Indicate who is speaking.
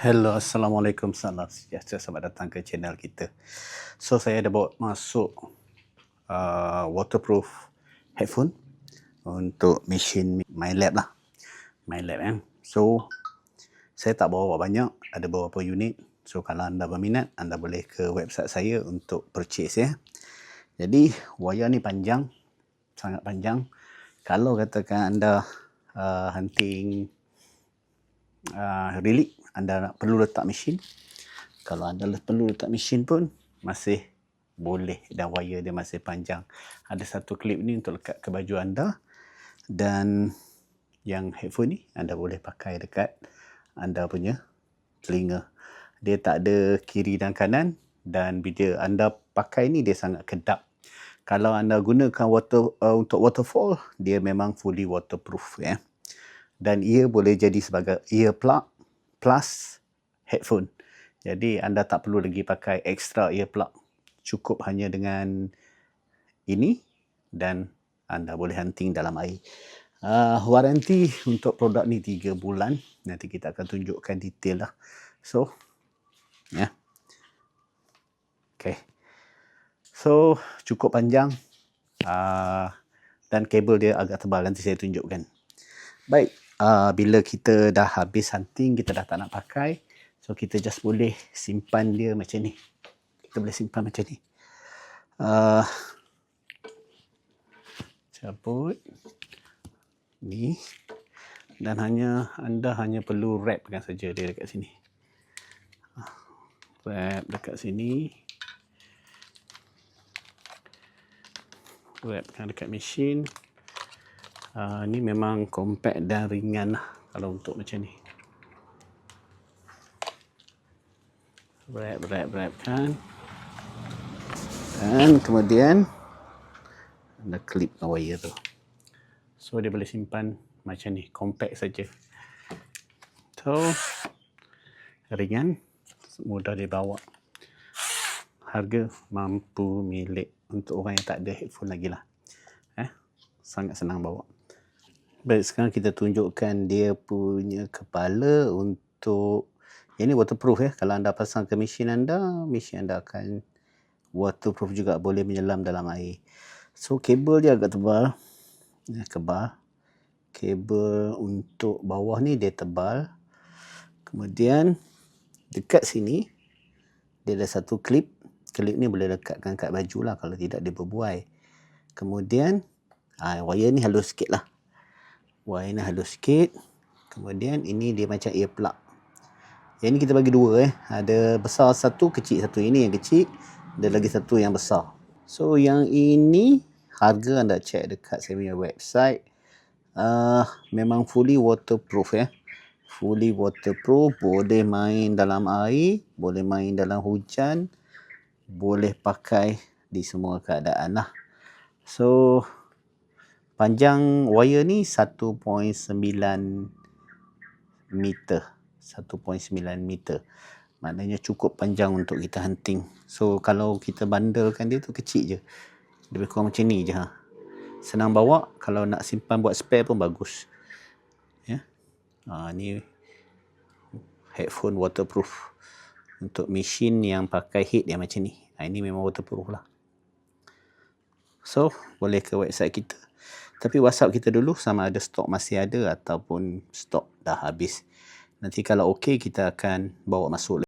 Speaker 1: Hello, Assalamualaikum, salam sejahtera, selamat datang ke channel kita. So, saya ada bawa masuk waterproof headphone untuk mesin MyLab lah. MyLab kan. So, saya tak bawa banyak, ada beberapa unit. So, kalau anda berminat, anda boleh ke website saya untuk purchase ya. Jadi, wayar ni panjang, sangat panjang. Kalau katakan anda hunting relik, anda perlu letak mesin. Kalau anda perlu letak mesin pun masih boleh, dan wayar dia masih panjang. Ada satu klip ni untuk lekat ke baju anda, dan yang headphone ni anda boleh pakai dekat anda punya telinga. Dia tak ada kiri dan kanan, dan bila anda pakai ni dia sangat kedap. Kalau anda gunakan untuk waterfall, dia memang fully waterproof ya. Dan ia boleh jadi sebagai earplug plus headphone. Jadi anda tak perlu lagi pakai extra earplug. Cukup hanya dengan ini dan anda boleh hunting dalam air. Waranti untuk produk ni 3 bulan. Nanti kita akan tunjukkan detail lah. So, ya. Okay. So, cukup panjang. Dan kabel dia agak tebal. Nanti saya tunjukkan. Baik. Bila kita dah habis hunting, kita dah tak nak pakai, so kita just boleh simpan dia macam ni. Kita boleh simpan macam ni. Cabut ni, dan anda hanya perlu wrapkan saja dia dekat sini. Wrap dekat sini. Wrapkan dekat mesin. Ni memang compact dan ringan lah kalau untuk macam ni. Wrapkan. Dan kemudian anda clipkan wire tu. So dia boleh simpan macam ni, compact saja. So ringan, mudah dibawa. Harga mampu milik untuk orang yang tak ada headphone lagi lah. Sangat senang bawa. Baik, sekarang kita tunjukkan dia punya kepala untuk ini waterproof ya. Kalau anda pasang ke mesin anda akan waterproof juga, boleh menyelam dalam air. So kabel dia agak tebal. Kabel untuk bawah ni dia tebal. Kemudian dekat sini dia ada satu klip. Klip ni boleh lekatkan kat baju lah, kalau tidak dia berbuai. Kemudian wire ni halus sikit lah. Wire ni halus sikit. Kemudian ini dia macam earplug. Yang ni kita bagi dua Ada besar satu, kecil satu. Ini yang kecil, ada lagi satu yang besar. So yang ini harga anda check dekat saya punya website. Memang fully waterproof ya. Fully waterproof, boleh main dalam air, boleh main dalam hujan, boleh pakai di semua keadaan lah. So panjang wire ni 1.9 meter. 1.9 meter. Maknanya cukup panjang untuk kita hunting. So kalau kita bandelkan dia tu kecil je. Lebih kurang macam ni je. Senang bawa. Kalau nak simpan buat spare pun bagus. Ya. Ni headphone waterproof. Untuk mesin yang pakai head yang macam ni. Ini memang waterproof lah. So boleh ke website kita. Tapi WhatsApp kita dulu sama ada stok masih ada ataupun stok dah habis. Nanti kalau okey kita akan bawa masuk.